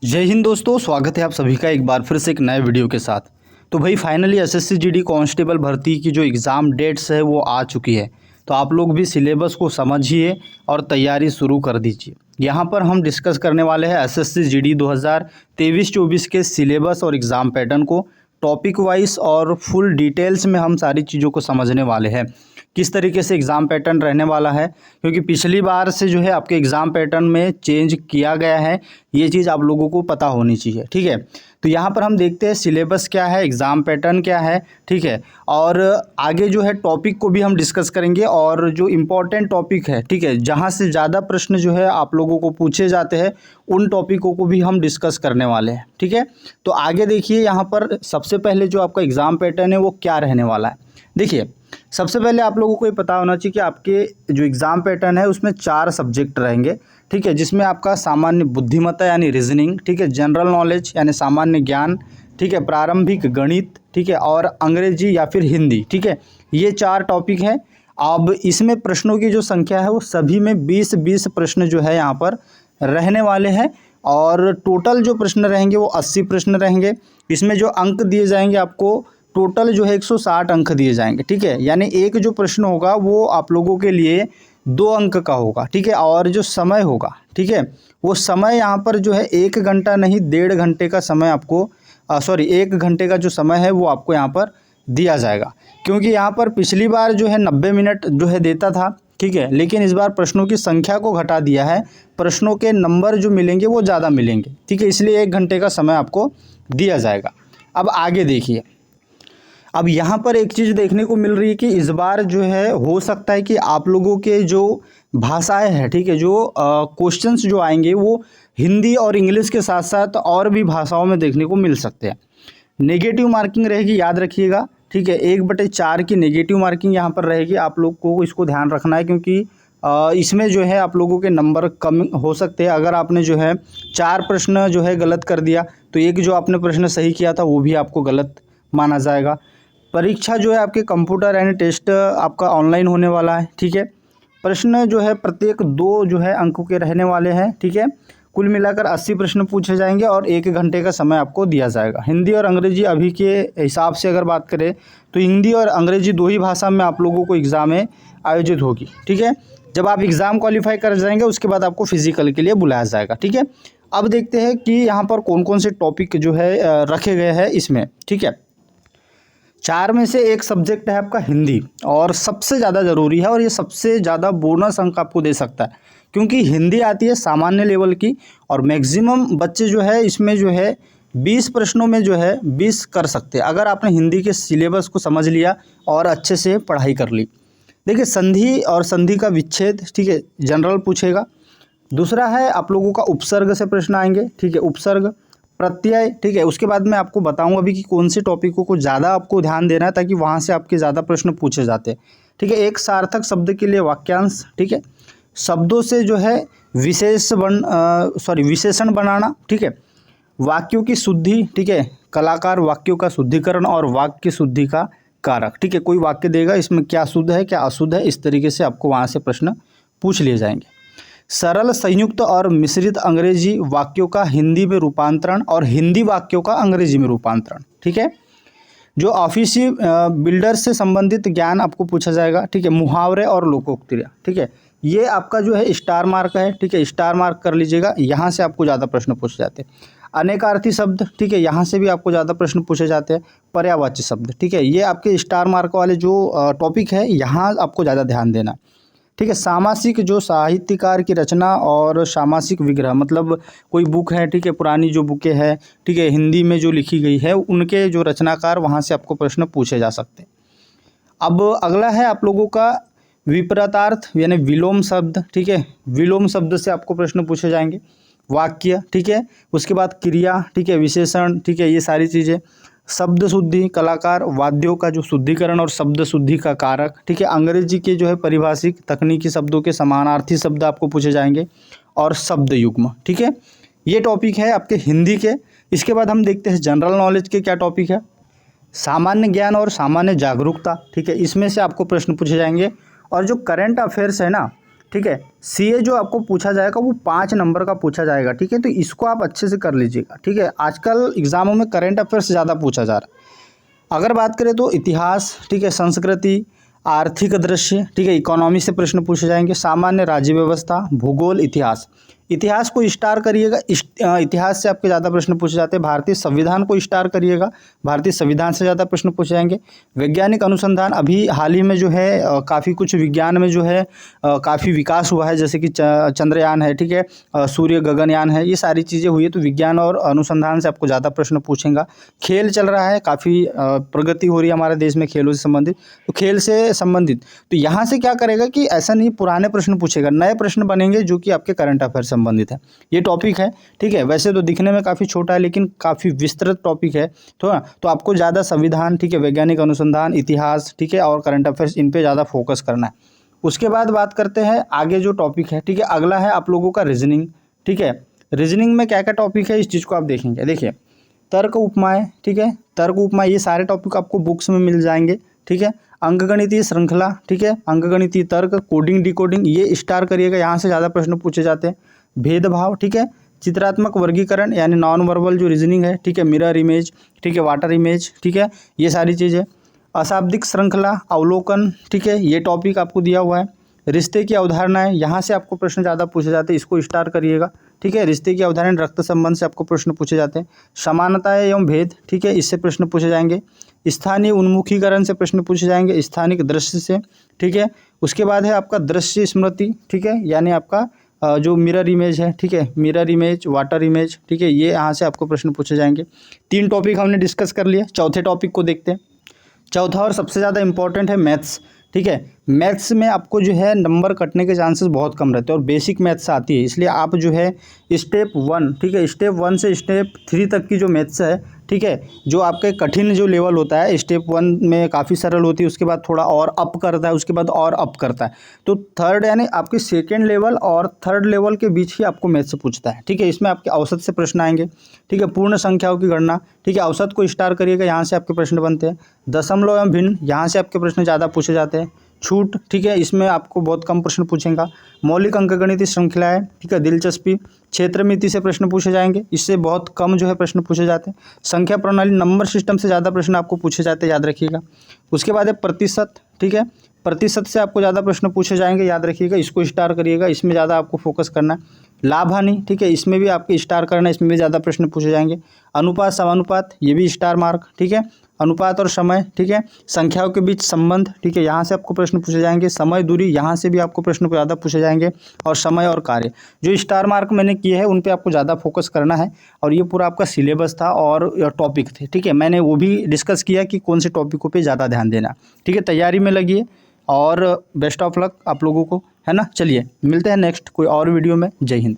जय हिंद दोस्तों, स्वागत है आप सभी का एक बार फिर से एक नए वीडियो के साथ। तो भाई फाइनली एसएससी जीडी कांस्टेबल भर्ती की जो एग्ज़ाम डेट्स है वो आ चुकी है। तो आप लोग भी सिलेबस को समझिए और तैयारी शुरू कर दीजिए। यहाँ पर हम डिस्कस करने वाले हैं एसएससी जीडी 2023-24 के सिलेबस और एग्ज़ाम पैटर्न को टॉपिक वाइज और फुल डिटेल्स में हम सारी चीज़ों को समझने वाले हैं। किस तरीके से एग्ज़ाम पैटर्न रहने वाला है, क्योंकि पिछली बार से जो है आपके एग्ज़ाम पैटर्न में चेंज किया गया है, ये चीज़ आप लोगों को पता होनी चाहिए। ठीक है, तो यहाँ पर हम देखते हैं सिलेबस क्या है, एग्ज़ाम पैटर्न क्या है। ठीक है, और आगे जो है टॉपिक को भी हम डिस्कस करेंगे और जो इम्पोर्टेंट टॉपिक है, ठीक है, जहाँ से ज़्यादा प्रश्न जो है आप लोगों को पूछे जाते हैं उन टॉपिकों को भी हम डिस्कस करने वाले हैं। ठीक है, तो आगे देखिए यहाँ पर सबसे पहले जो आपका एग्ज़ाम पैटर्न है वो क्या रहने वाला है। देखिए, सबसे पहले आप लोगों को ये पता होना चाहिए कि आपके जो एग्ज़ाम पैटर्न है उसमें 4 सब्जेक्ट रहेंगे। ठीक है, जिसमें आपका सामान्य बुद्धिमत्ता यानी रीजनिंग, ठीक है, जनरल नॉलेज यानी सामान्य ज्ञान, ठीक है, प्रारंभिक गणित, ठीक है, और अंग्रेजी या फिर हिंदी। ठीक है, ये 4 टॉपिक हैं। अब इसमें प्रश्नों की जो संख्या है वो सभी में 20-20 प्रश्न जो है यहाँ पर रहने वाले हैं और टोटल जो प्रश्न रहेंगे वो 80 प्रश्न रहेंगे। इसमें जो अंक दिए जाएंगे आपको टोटल जो है 160 अंक दिए जाएंगे। ठीक है, यानी एक जो प्रश्न होगा वो आप लोगों के लिए 2 अंक का होगा। ठीक है, और जो समय होगा, ठीक है, वो समय यहाँ पर जो है 1 घंटा नहीं 1.5 घंटे का समय आपको 1 घंटे का जो समय है वो आपको यहाँ पर दिया जाएगा। क्योंकि यहाँ पर पिछली बार जो है 90 मिनट जो है देता था। ठीक है, लेकिन इस बार प्रश्नों की संख्या को घटा दिया है, प्रश्नों के नंबर जो मिलेंगे वो ज़्यादा मिलेंगे। ठीक है, इसलिए 1 घंटे का समय आपको दिया जाएगा। अब आगे देखिए, अब यहाँ पर एक चीज़ देखने को मिल रही है कि इस बार जो है हो सकता है कि आप लोगों के जो भाषाएं हैं, ठीक है, जो क्वेश्चंस जो आएंगे वो हिंदी और इंग्लिश के साथ साथ और भी भाषाओं में देखने को मिल सकते हैं। नेगेटिव मार्किंग रहेगी, याद रखिएगा। ठीक है, 1/4 की नेगेटिव मार्किंग यहाँ पर रहेगी। आप लोग को इसको ध्यान रखना है, क्योंकि इसमें जो है आप लोगों के नंबर कम हो सकते हैं। अगर आपने जो है 4 प्रश्न जो है गलत कर दिया तो एक जो आपने प्रश्न सही किया था वो भी आपको गलत माना जाएगा। परीक्षा जो है आपके कंप्यूटर यानी टेस्ट आपका ऑनलाइन होने वाला है। ठीक है, प्रश्न जो है प्रत्येक 2 जो है अंकों के रहने वाले हैं। ठीक है, कुल मिलाकर 80 प्रश्न पूछे जाएंगे और 1 घंटे का समय आपको दिया जाएगा। हिंदी और अंग्रेजी अभी के हिसाब से अगर बात करें तो हिंदी और अंग्रेजी 2 ही भाषा में आप लोगों को एग्ज़ाम में आयोजित होगी। ठीक है, जब आप एग्ज़ाम क्वालिफाई कर जाएंगे उसके बाद आपको फिजिकल के लिए बुलाया जाएगा। ठीक है, अब देखते हैं कि यहाँ पर कौन कौन से टॉपिक जो है रखे गए हैं इसमें। ठीक है, 4 में से एक सब्जेक्ट है आपका हिंदी और सबसे ज़्यादा ज़रूरी है और ये सबसे ज़्यादा बोनस अंक आपको दे सकता है, क्योंकि हिंदी आती है सामान्य लेवल की और मैक्सिमम बच्चे जो है इसमें जो है 20 प्रश्नों में जो है 20 कर सकते हैं, अगर आपने हिंदी के सिलेबस को समझ लिया और अच्छे से पढ़ाई कर ली। देखिए, संधि और संधि का विच्छेद, ठीक है, जनरल पूछेगा। दूसरा है आप लोगों का उपसर्ग से प्रश्न आएंगे। ठीक है, उपसर्ग, प्रत्यय। ठीक है, उसके बाद मैं आपको बताऊंगा अभी कि कौन से टॉपिकों को ज़्यादा आपको ध्यान देना है ताकि वहाँ से आपके ज़्यादा प्रश्न पूछे जाते हैं। ठीक है, एक सार्थक शब्द के लिए वाक्यांश। ठीक है, शब्दों से जो है विशेषण बनाना। ठीक है, वाक्यों की शुद्धि। ठीक है, कलाकार वाक्यों का शुद्धिकरण और वाक्य शुद्धि का कारक। ठीक है, कोई वाक्य देगा इसमें क्या शुद्ध है क्या अशुद्ध है, इस तरीके से आपको वहाँ से प्रश्न पूछ लिए जाएंगे। सरल, संयुक्त और मिश्रित अंग्रेजी वाक्यों का हिंदी में रूपांतरण और हिंदी वाक्यों का अंग्रेजी में रूपांतरण। ठीक है, जो ऑफिसी बिल्डर से संबंधित ज्ञान आपको पूछा जाएगा। ठीक है, मुहावरे और लोकोक्तियाँ। ठीक है, ये आपका जो है स्टार मार्क है। ठीक है, स्टार मार्क कर लीजिएगा, यहाँ से आपको ज़्यादा प्रश्न पूछे जाते हैं। अनेकार्थी शब्द, ठीक है, यहाँ से भी आपको ज़्यादा प्रश्न पूछे जाते हैं। पर्यायवाची शब्द, ठीक है, ये आपके स्टार मार्क वाले जो टॉपिक है यहाँ आपको ज़्यादा ध्यान देना। ठीक है, सामासिक, जो साहित्यकार की रचना और सामासिक विग्रह, मतलब कोई बुक है, ठीक है, पुरानी जो बुकें हैं, ठीक है, हिंदी में जो लिखी गई है उनके जो रचनाकार, वहाँ से आपको प्रश्न पूछे जा सकते हैं। अब अगला है आप लोगों का विपरीतार्थ यानी विलोम शब्द। ठीक है, विलोम शब्द से आपको प्रश्न पूछे जाएंगे। वाक्य, ठीक है, उसके बाद क्रिया, ठीक है, विशेषण, ठीक है, ये सारी चीज़ें। शब्द शुद्धि, कलाकार वाद्यों का जो शुद्धिकरण और शब्द शुद्धि का कारक। ठीक है, अंग्रेजी के जो है परिभाषिक तकनीकी शब्दों के समानार्थी शब्द आपको पूछे जाएंगे और शब्द युग्म। ठीक है, ये टॉपिक है आपके हिंदी के। इसके बाद हम देखते हैं जनरल नॉलेज के क्या टॉपिक है। सामान्य ज्ञान और सामान्य जागरूकता। ठीक है, इसमें से आपको प्रश्न पूछे जाएंगे और जो करंट अफेयर्स है ना, ठीक है। सीए जो आपको पूछा जाएगा वो 5 नंबर का पूछा जाएगा, ठीक है। तो इसको आप अच्छे से कर लीजिएगा, ठीक है। आजकल एग्जामों में करंट अफेयर्स ज़्यादा पूछा जा रहा है। अगर बात करें तो इतिहास, ठीक है, संस्कृति, आर्थिक दृश्य, ठीक है, इकोनॉमी से प्रश्न पूछे जाएंगे, सामान्य राज्य व्यवस्था, भूगोल, इतिहास। इतिहास को स्टार करिएगा, इतिहास से आपके ज़्यादा प्रश्न पूछे जाते हैं। भारतीय संविधान को स्टार करिएगा, भारतीय संविधान से ज़्यादा प्रश्न पूछे जाएंगे। वैज्ञानिक अनुसंधान, अभी हाल ही में जो है काफ़ी कुछ विज्ञान में जो है काफ़ी विकास हुआ है, जैसे कि चंद्रयान है, ठीक है, सूर्य गगनयान है, ये सारी चीज़ें हुई है, तो विज्ञान और अनुसंधान से आपको ज़्यादा प्रश्न पूछेगा। खेल चल रहा है, काफ़ी प्रगति हो रही है हमारे देश में खेलों से संबंधित, तो खेल से संबंधित तो यहाँ से क्या करेगा कि ऐसा नहीं पुराने प्रश्न पूछेगा, नए प्रश्न बनेंगे जो कि आपके करंट अफेयर संबंधित है। ये टॉपिक है, ठीक है। वैसे तो दिखने में काफ़ी छोटा है लेकिन काफ़ी विस्तृत टॉपिक है, तो आपको ज़्यादा संविधान, ठीक है, वैज्ञानिक अनुसंधान, इतिहास, ठीक है, और करंट अफेयर्स, इन पे ज़्यादा फोकस करना है। उसके बाद बात करते हैं आगे जो टॉपिक है, ठीक है। अगला है आप लोगों का रीजनिंग, ठीक है। रीजनिंग में क्या क्या टॉपिक है इस चीज़ को आप देखेंगे। देखिए, तर्क उपमाएँ, ठीक है, तर्क उपमाएँ, ये सारे टॉपिक आपको बुक्स में मिल जाएंगे, ठीक है। अंकगणितीय श्रृंखला, ठीक है, अंकगणितीय तर्क, कोडिंग डिकोडिंग, ये स्टार करिएगा, यहाँ से ज़्यादा प्रश्न पूछे जाते हैं। भेदभाव, ठीक है, चित्रात्मक वर्गीकरण यानी नॉन वर्बल जो रीजनिंग है, ठीक है, मिरर इमेज, ठीक है, वाटर इमेज, ठीक है, ये सारी चीज़ें। अशाब्दिक श्रृंखला, अवलोकन, ठीक है, ये टॉपिक आपको दिया हुआ है। रिश्ते की अवधारणाएं, यहाँ से आपको प्रश्न ज़्यादा पूछे जाते हैं, इसको स्टार करिएगा, ठीक है। रिश्ते की अवधारणा, रक्त संबंध से आपको प्रश्न पूछे जाते हैं। समानता एवं भेद, ठीक है, इससे प्रश्न पूछे जाएंगे। स्थानीय उन्मुखीकरण से प्रश्न पूछे जाएंगे, स्थानिक दृश्य से, ठीक है। उसके बाद है आपका दृश्य स्मृति, ठीक है, यानी आपका जो मिरर इमेज है, ठीक है, मिरर इमेज, वाटर इमेज, ठीक है, ये यहाँ से आपको प्रश्न पूछे जाएंगे। 3 टॉपिक हमने डिस्कस कर लिए। चौथे टॉपिक को देखते हैं। चौथा और सबसे ज़्यादा इंपॉर्टेंट है मैथ्स, ठीक है। मैथ्स में आपको जो है नंबर कटने के चांसेस बहुत कम रहते हैं और बेसिक मैथ्स आती है, इसलिए आप जो है स्टेप 1, ठीक है, स्टेप 1 से स्टेप 3 तक की जो मैथ्स है, ठीक है, जो आपके कठिन जो लेवल होता है, स्टेप 1 में काफ़ी सरल होती है, उसके बाद थोड़ा और अप करता है, उसके बाद और अप करता है, तो थर्ड यानी आपके सेकेंड लेवल और थर्ड लेवल के बीच ही आपको मैथ्स पूछता है, ठीक है। इसमें आपके औसत से प्रश्न आएंगे, ठीक है, पूर्ण संख्याओं की गणना, ठीक है, औसत को स्टार करिएगा, यहाँ से आपके प्रश्न बनते हैं। दशमलव एवं भिन्न, यहाँ से आपके प्रश्न ज़्यादा पूछे जाते हैं। छूट, ठीक है, इसमें आपको बहुत कम प्रश्न पूछेगा। मौलिक अंकगणितीय श्रृंखलाएं, ठीक है, दिलचस्पी, क्षेत्रमिति से प्रश्न पूछे जाएंगे, इससे बहुत कम जो है प्रश्न पूछे जाते हैं। संख्या प्रणाली, नंबर सिस्टम से ज़्यादा प्रश्न आपको पूछे जाते हैं, याद रखिएगा। उसके बाद है प्रतिशत, ठीक है, प्रतिशत से आपको ज़्यादा प्रश्न पूछे जाएंगे, याद रखिएगा, इसको स्टार करिएगा, इसमें ज़्यादा आपको फोकस करना है। लाभ हानि, ठीक है, इसमें भी आपके स्टार करना है, इसमें भी ज़्यादा प्रश्न पूछे जाएंगे। अनुपात समानुपात, ये भी स्टार मार्क, ठीक है। अनुपात और समय, ठीक है, संख्याओं के बीच संबंध, ठीक है, यहाँ से आपको प्रश्न पूछे जाएंगे। समय दूरी, यहाँ से भी आपको प्रश्न ज़्यादा पूछे जाएंगे। और समय और कार्य, जो स्टार मार्क मैंने किए हैं उन पे आपको ज़्यादा फोकस करना है। और ये पूरा आपका सिलेबस था और टॉपिक थे, ठीक है, मैंने वो भी डिस्कस किया कि कौन से टॉपिकों पे ज़्यादा ध्यान देना, ठीक है। तैयारी में लगिए और बेस्ट ऑफ लक आप लोगों को, है ना। चलिए मिलते हैं नेक्स्ट कोई और वीडियो में। जय हिंद।